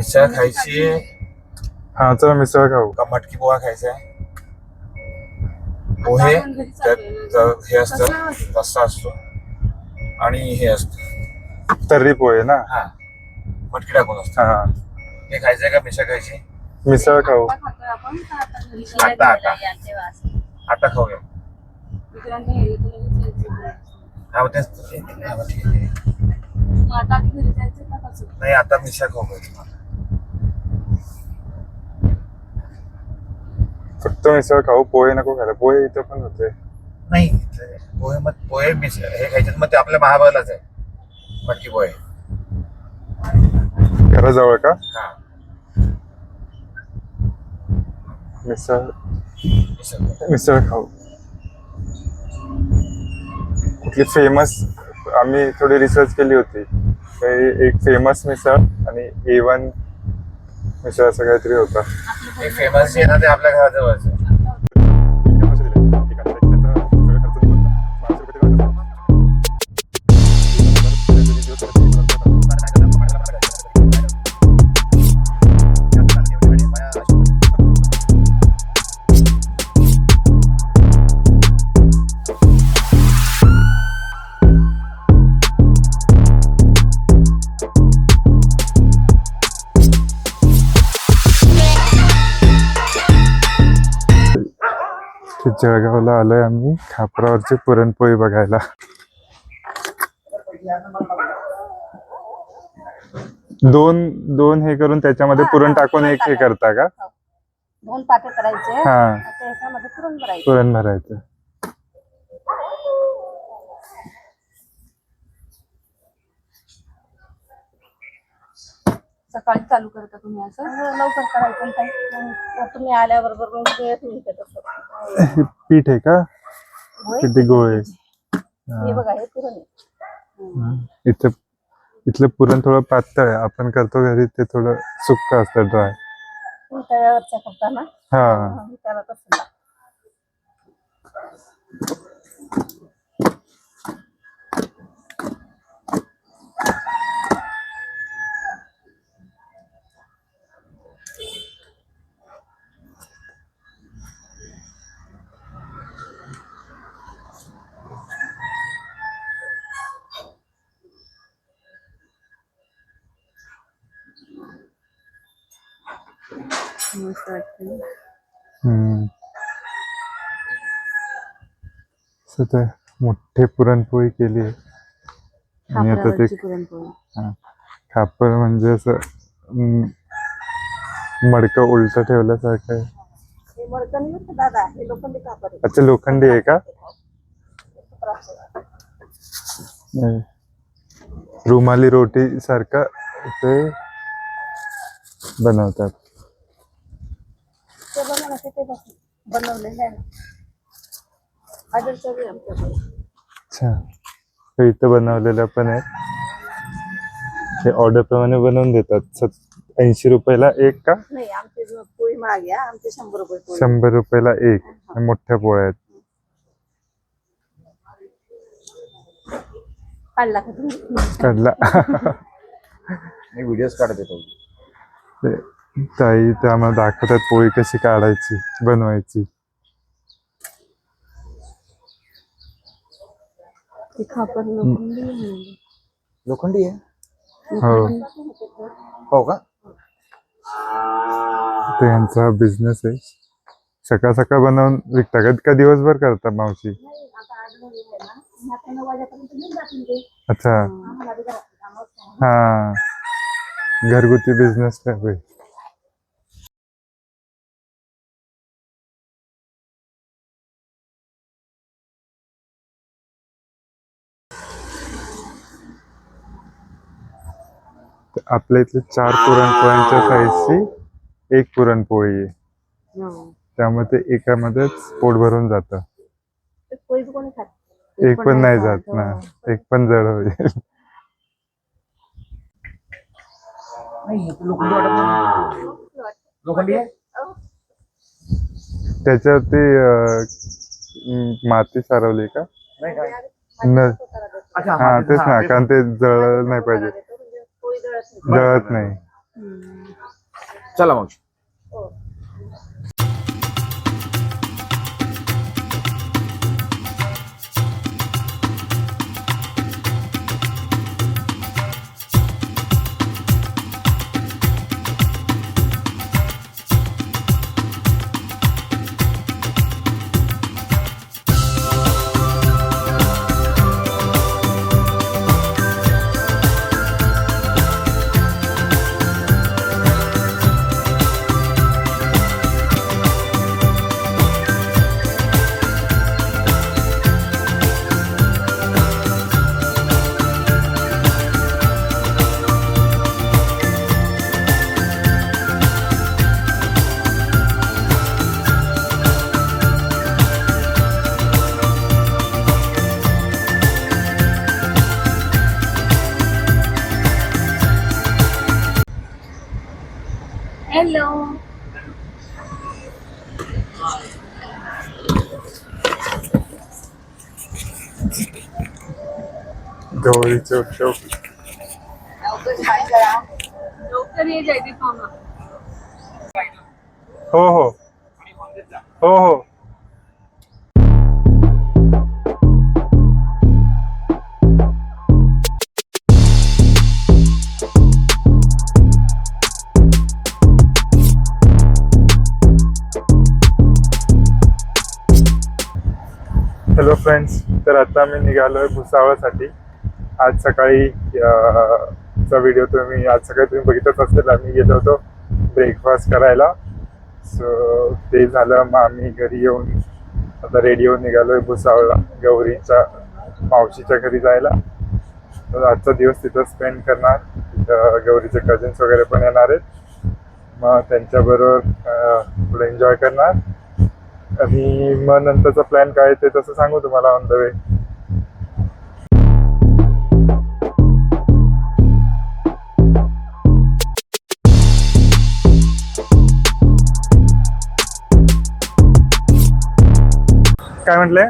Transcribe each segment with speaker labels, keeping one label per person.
Speaker 1: मिसळ खायची.
Speaker 2: हा चला मिसळ खाऊ.
Speaker 1: का मटकी पोहा खायचा आहे. पोहे त्यात हे असतं, रस्सा असतो आणि हे असतं
Speaker 2: तर्री पोहे ना.
Speaker 1: हा, मटकी टाकून असतं.
Speaker 2: हा
Speaker 1: हे खायचंय का मिसळ खायची.
Speaker 2: मिसळ खाऊ.
Speaker 1: आता आता आता खाऊया. हा तेच नाही, आता मिसळ खाऊ.
Speaker 2: फक्त मिसळ खाऊ, पोहे नको खायला. पोहे इथं पण होते.
Speaker 1: नाही पोहे, मग पोहे मिसळ हे खायचे. मग ते आपल्या महाबळलाच आहे मटकी पोहे.
Speaker 2: घराजवळ का.
Speaker 1: हा
Speaker 2: मिसळ
Speaker 1: मिसळ
Speaker 2: मिसळ खाऊ. कुठली फेमस, आम्ही थोडी रिसर्च केली होती. एक फेमस मिसळ आणि A1 मिसळ असं काहीतरी होता.
Speaker 1: हे फेमस आहे ना, ते आपल्या घराजवळच आहे.
Speaker 2: जळगावला आलोय आम्ही खापरावरची पुरणपोळी बघायला. दोन दोन हे करून त्याच्यामध्ये पुरण टाकून एक हे करता का.
Speaker 3: 2 पाटे करायचे.
Speaker 2: हा,
Speaker 3: त्याच्यामध्ये पुरण भरायचं.
Speaker 2: पुरण भरायचं.
Speaker 3: सकाळी चालू करता तुम्ही असं. लवकर करायचं काही. तुम्ही आल्याबरोबर मग तसं.
Speaker 2: पीठ आहे का. किती गोळे.
Speaker 3: हे बघा, हे पुरण आहे.
Speaker 2: इथलं पुरण थोडं पातळ आहे. आपण करतो घरी ते थोडं सुक्क असतं, ड्राय.
Speaker 3: तव्यावरच्या करता ना.
Speaker 2: हा
Speaker 3: त्याला तसं.
Speaker 2: ते मोठे पुरणपोळी केली आहे. आणि आता ते खापर म्हणजे असं मडकं उलट ठेवल्यासारखं आहे.
Speaker 3: दादा हे लोखंडी खापर आहे.
Speaker 2: अच्छा, लोखंडी आहे का. नाही, रुमाली रोटी सारखं ते बनवतात.
Speaker 3: ते बघा ना, ते बनवलेलं आहे.
Speaker 2: अच्छा, ते इथं बनवलेलं पण आहे. हे ऑर्डर प्रमाणे बनवून देतात. 80 रुपयाला एक का.
Speaker 3: नाही, आमची पोळी महाग आहे. आमचे 100 रुपये पोळी.
Speaker 2: 100 रुपयाला एक. मोठ्या पोळ्या आहेत.
Speaker 3: काढला का तुम्ही.
Speaker 2: काढला.
Speaker 1: मी व्हिडिओज काढत येतो.
Speaker 2: ताई ते आम्हाला दाखवतात पोळी कशी काढायची, बनवायची.
Speaker 3: खापर
Speaker 1: लोखंडी आहे.
Speaker 2: हो,
Speaker 1: हो का.
Speaker 2: ते यांचा बिझनेस आहे. सकाळ सकाळ बनवून विकता का दिवसभर करता मावशी. अच्छा, हा, घरगुती बिझनेस आहे. आपल्या इथले 4 पुरणपोळ्यांच्या साईजची एक पुरणपोळी आहे. त्यामुळे ते एकामध्येच पोट भरून जातं. एक पण नाही जात ना. एक पण जड होईल. त्याच्यावरती माती सारवली का. हा तेच ना, कारण ते जळलं नाही पाहिजे. जळत नाही.
Speaker 1: चला मावशी.
Speaker 3: हो. हॅलो.
Speaker 2: गौरीचे उत्सव.
Speaker 3: लवकर ये जयदीप मामा.
Speaker 2: हो हो हो हो. हॅलो फ्रेंड्स, तर आता मी निघालोय भुसावळसाठी. आज सकाळी चा व्हिडिओ तुम्ही आज सकाळी तुम्ही बघितच असेल. आम्ही गेलो होतो ब्रेकफास्ट करायला. सो ते झालं, मग आम्ही घरी येऊन आता रेडी होऊन निघालोय भुसावळला गौरीच्या मावशीच्या घरी जायला. तर आजचा दिवस तिथं स्पेंड करणार. तिथं गौरीचे कझिन्स वगैरे पण येणार आहेत. मग त्यांच्याबरोबर थोडं एन्जॉय करणार. आणि मग नंतरचा प्लॅन काय ते तसं सांगू तुम्हाला ऑन द वे. काय म्हटले?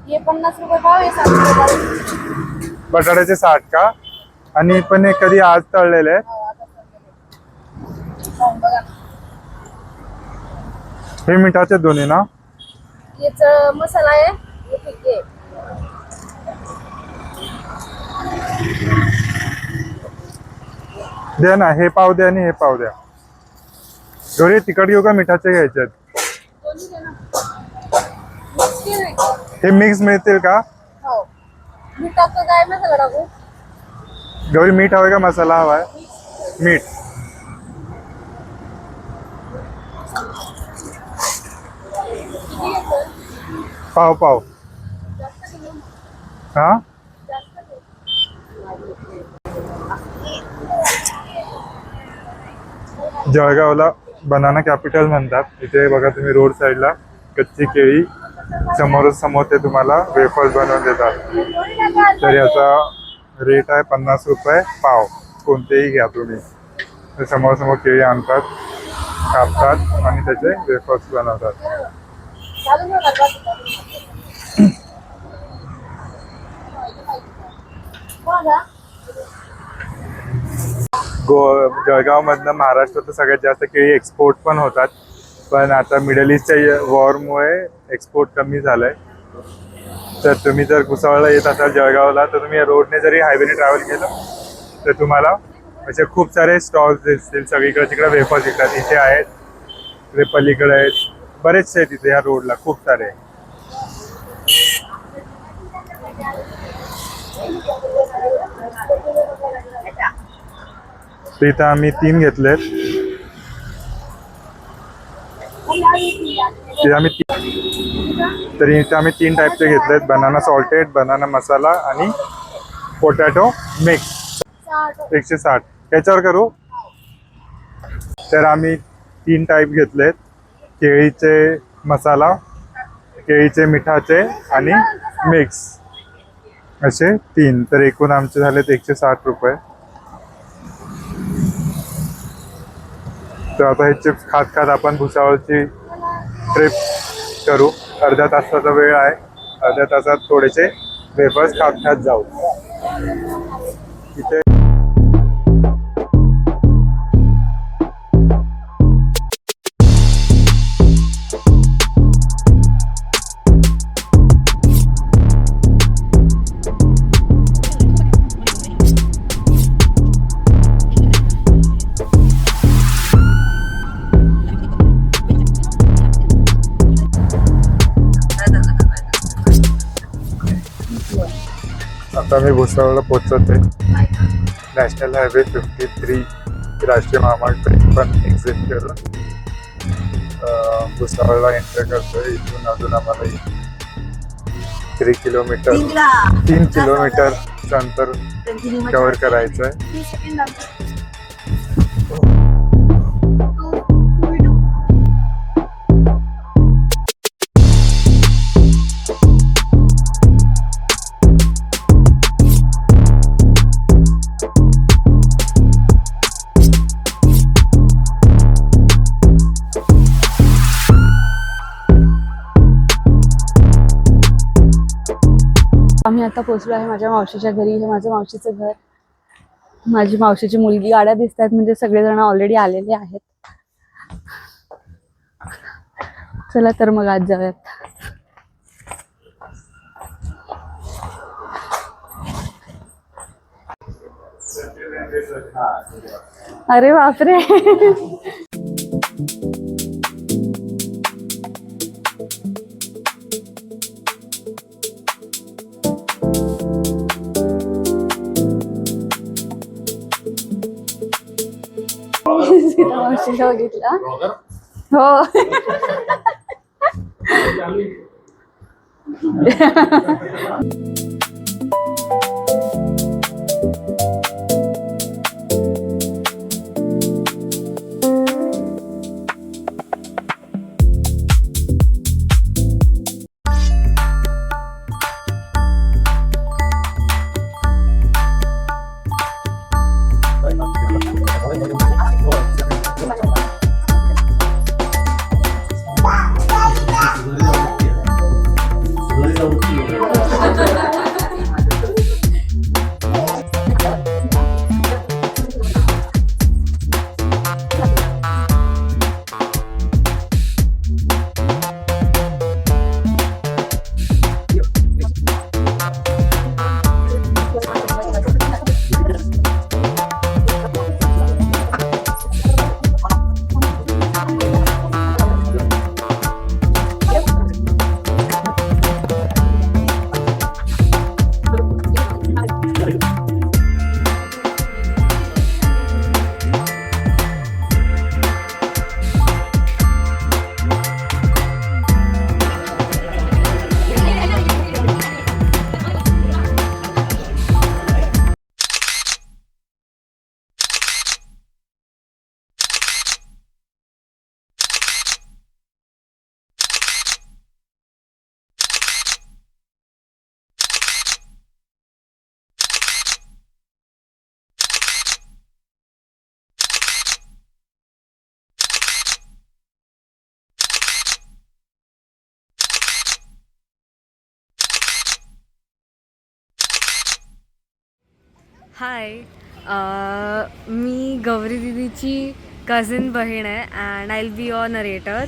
Speaker 3: ये 50 रुपये पाव, हे 60 रुपये पाव.
Speaker 2: बटाट्याचे 60 का? आणि पण हे कधी आज तळलेले आहेत?
Speaker 3: हो, आता खाऊन बघा ना.
Speaker 2: हे मिठाचे दोन्ही ना?
Speaker 3: याचा मसाला आहे, हे फिक्के आहे.
Speaker 2: द्या ना, हे पाव द्या आणि हे पाव द्या. गौरी तिखट घेऊ का मिठाचे घ्यायचे आहेत?
Speaker 3: दोन्ही दे ना. मिक्स केलंय का?
Speaker 2: हे मिक्स मिळतील का?
Speaker 3: हो. मी टाकतो काय मसाला टाकू?
Speaker 2: गौरी मीठ हवंय का मसाला हवाय? मीठ.
Speaker 3: किती घ्यायचं?
Speaker 2: पाव पाव.
Speaker 3: जास्त घेऊ.
Speaker 2: हा,
Speaker 3: जास्त घेऊ.
Speaker 2: जळगावला बनाना कॅपिटल म्हणतात. इथे बघा तुम्ही रोड साईडला कच्ची केळी, समोरच समोर ते तुम्हाला वेफर्स बनवून देतात. तर याचा रेट आहे 50 रुपये पाव. कोणतेही घ्या तुम्ही. ते समोर समोर केळी आणतात, कापतात आणि त्याचे वेफर्स बनवतात.
Speaker 3: चालू ठेव ना. बघा.
Speaker 2: जळगावमधनं महाराष्ट्रात सगळ्यात जास्त केळी एक्सपोर्ट पण होतात. पण आता मिडल ईस्टच्या वॉरमुळे एक्सपोर्ट कमी झालंय. तर तुम्ही जर भुसावळला येत असाल जळगावला, तर तुम्ही रोडने जरी हायवेने ट्रॅव्हल केलं तर तुम्हाला असे खूप सारे स्टॉल्स दिसतील. सगळीकडे तिकडे वेफर्स विकतात. इथे आहेत, इकडे पलीकडे आहेत, बरेचसे आहेत इथे ह्या रोडला खूप सारे. तर इथं आम्ही 3 घेतलेत. तरी इथे आम्ही 3 टाईपचे घेतलेत. बनाना सॉल्टेड, बनाना मसाला आणि पोटॅटो मिक्स. 160. त्याच्यावर करू. तर आम्ही 3 टाईप घेतलेत. केळीचे मसाला, केळीचे मिठाचे आणि मिक्स, असे 3. तर एकूण आमचे झालेत 160 रुपये. तर आता हे चिप्स खात खात आपण भुसावळची ट्रिप करू. अर्ध्या तासाचा वेळ आहे. अर्ध्या तासात थोडेसे वेफर्स खात खात जाऊ. इथे आता मी भुसावळला पोहोचत आहे. नॅशनल हायवे 53 राष्ट्रीय महामार्ग पण एक्झिट केलं. भुसावळला एंटर करतोय. इथून अजून आम्हाला 3 किलोमीटरचं अंतर कव्हर करायचं आहे.
Speaker 3: आम्ही आता पोहोचलो आहे माझ्या मावशीच्या घरी. हे माझं मावशीचं घर. माझी मावशीची मुलगी. गाड्या दिसत आहेत म्हणजे सगळेजण ऑलरेडी आलेले आहेत. चला तर मग आज जाऊयात. अरे बापरे. मावशीला बघितला. हो.
Speaker 4: हाय, मी गौरी दीदीची कझिन बहीण आहे and I will be your narrator.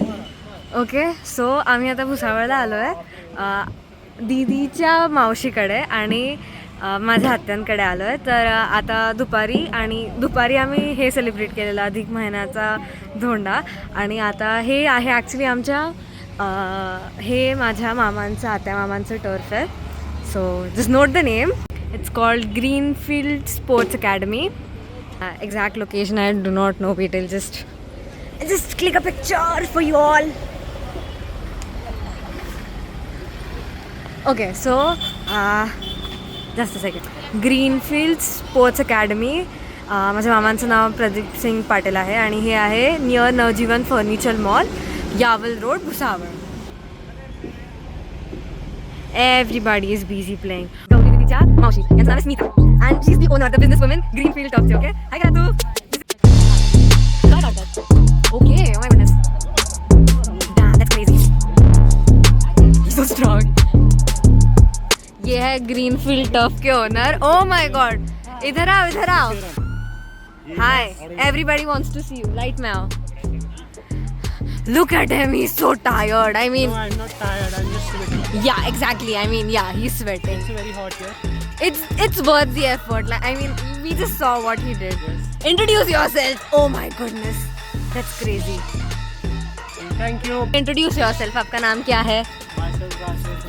Speaker 4: Okay, so आम्ही आता भुसावळला आलो आहे दीदीच्या मावशीकडे आणि माझ्या आत्यांकडे आलो आहे. तर आता दुपारी आम्ही हे सेलिब्रेट केलेलं अधिक महिन्याचा धोंडा. आणि आता हे आहे ॲक्च्युली हे माझ्या आत्या मामांचं टर्फ आहे. So just note the name. It's called Greenfield Sports Academy. Exact location I do not know. We'll just click a picture for you all. Okay, so just a second. Greenfield Sports Academy. माझ्या मामांचं नाव प्रदीप सिंग पाटील आहे आणि हे आहे near Navjeevan furniture mall, Yawal road, Bhusawal. Everybody is busy playing. Maushi, यांचं नाव आहे Smita and she's the owner, the businesswoman, Greenfield Talks. Okay, hi Gratu. Okay, oh my goodness, damn, that's crazy. He's so strong. ये है greenfield turf K owner. Oh my God, इधर आओ. Hi, everybody wants to see you. Light में आओ. Look at him, he's so tired. I mean,
Speaker 5: no, I'm not tired, I'm just sweating.
Speaker 4: Yeah, exactly. I mean, yeah, he's sweating.
Speaker 5: It's very hot here.
Speaker 4: It's worth the effort. Like, I mean, we just saw what he did.
Speaker 5: Yes.
Speaker 4: Introduce yourself. Oh my goodness, that's crazy.
Speaker 5: Thank you.
Speaker 4: Introduce yourself. आपका नाम क्या है?
Speaker 5: Myself Rashid.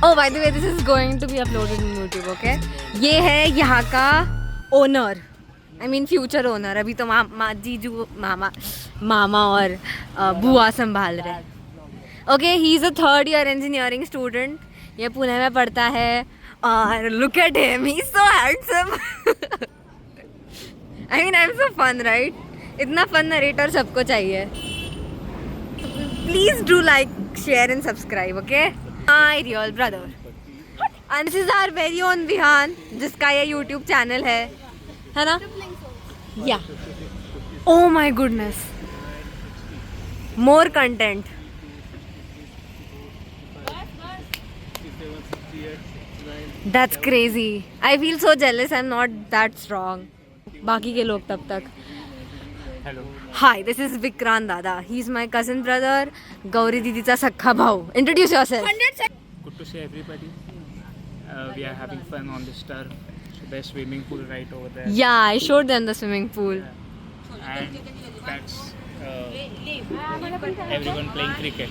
Speaker 4: Oh, by the way, this is going to be uploaded on YouTube, okay? ये है यहाँ का owner, I mean future owner. अभी तो जीजू मामा और बुआ संभाल रहे हैं. Okay, he is a 3rd year engineering student. ये पुणे में पढ़ता है और look at him, he is so handsome. I mean I am so fun, right? इतना फन नरेटर सबको चाहिए. Please do like, share and subscribe, okay? My real brother. And this is our very own Vihaan, जिसका ये YouTube channel है ना? या. Oh my goodness, more content. That's crazy. I feel so jealous. I'm not that strong. बाकी के लोग तब तक.
Speaker 5: Hello.
Speaker 4: Hi, this is Vikrant Dada. He's my cousin brother. Gauri दीदीचा सख्खा भाऊ. Introduce yourself.
Speaker 5: Good to see everybody. We are having fun on this turf. There's swimming pool right over there.
Speaker 4: Yeah, I showed them the swimming pool.
Speaker 5: And that's everyone playing cricket.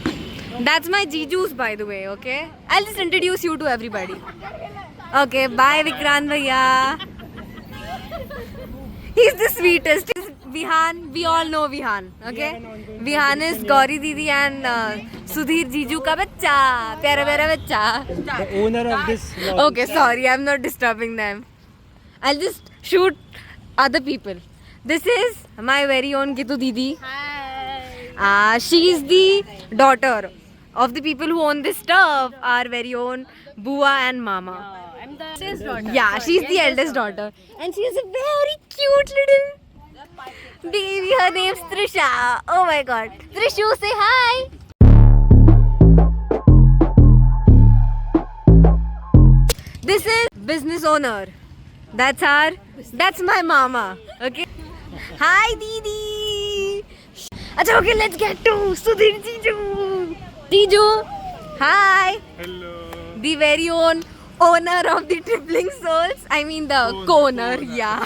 Speaker 4: That's my Jijus, by the way, okay? I'll just introduce you to everybody. Okay, bye Vikrant bhaiya. He's the sweetest. He's Vihan. We all know Vihan, okay? Vihan is Gauri Didi and Sudhir Jiju ka bachcha. Pyara pyara bachcha.
Speaker 5: The owner of this vlog.
Speaker 4: Okay, sorry, I'm not disturbing them. I'll just shoot other people. This is my very own Gitu Didi. Hi. She is the daughter of the people who own this stuff, our very own Bua and Mama.
Speaker 3: I'm the eldest daughter.
Speaker 4: Yeah, she's the eldest daughter. And she is a very cute little baby. Her name's Trisha. Oh my god. Trishu, say hi. This is business owner. That's my mama. Okay. Hi, Didi. Acha, okay, let's get to Sudhir Jiju. Jiju, hi.
Speaker 2: Hello.
Speaker 4: The very own owner of the Tripling Souls. I mean the co-owner, yeah.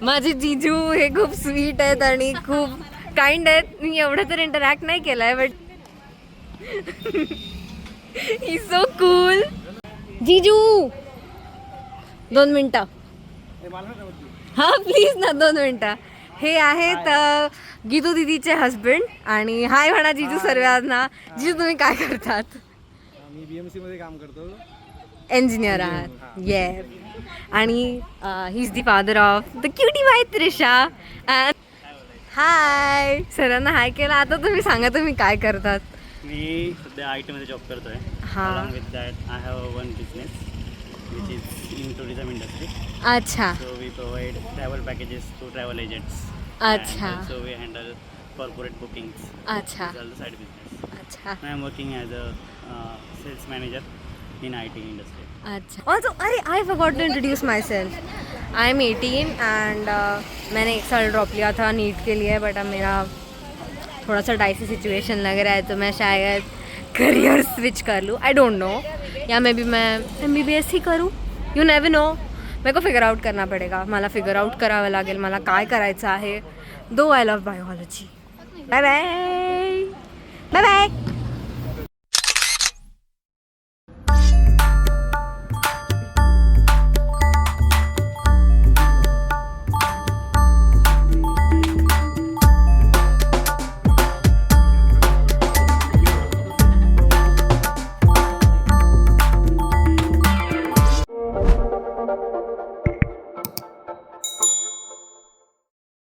Speaker 4: माझे जीजू हे खूप sweet आहेत आणि खूप kind आहेत. मी एवढं तर इंटरॅक्ट नाही केलंय, बट ही सो कूल. जीजू 2 मिनिटं. हा प्लीज ना, 2 मिनिटं. हे आहेत गीतू दीदीचे हस्बंड. आणि हाय म्हणा जीजू सर्वांना. जीजू तुम्ही काय करतात?
Speaker 5: मी BMC मध्ये काम करतो.
Speaker 4: इंजिनियर आहात. ये. आणि he is the father of the cutie by Trisha. Hi सरांना हाय केला. आता तुम्ही सांगा तुम्ही काय करतात?
Speaker 6: मी सध्या IT मध्ये जॉब करतोय.
Speaker 4: हां.
Speaker 6: Along with that, I have one business which is in tourism industry.
Speaker 4: अच्छा
Speaker 6: So we provide travel packages to travel agents.
Speaker 4: अच्छा.
Speaker 6: And also we handle corporate bookings.
Speaker 4: अच्छा
Speaker 6: These are the side business.
Speaker 4: अच्छा
Speaker 6: I am working as a sales manager in IT industry.
Speaker 4: अच्छा. Also अरे I forgot to introduce myself. I am 18 and मैंने 1 साल drop लिया था नीट के लिए. But अब मेरा थोड़ा सा डाइसी सिचुएशन लग रहा है, तो मैं शायद करियर स्विच कर लूँ. I don't know. या मे बी मैं MBBS ही करूँ. You never know. मेरे को फिगर आउट करना पडेगा. मला फिगर आउट करावं लागेल मला काय करायचं आहे. Though I love biology. Bye bye. Bye bye.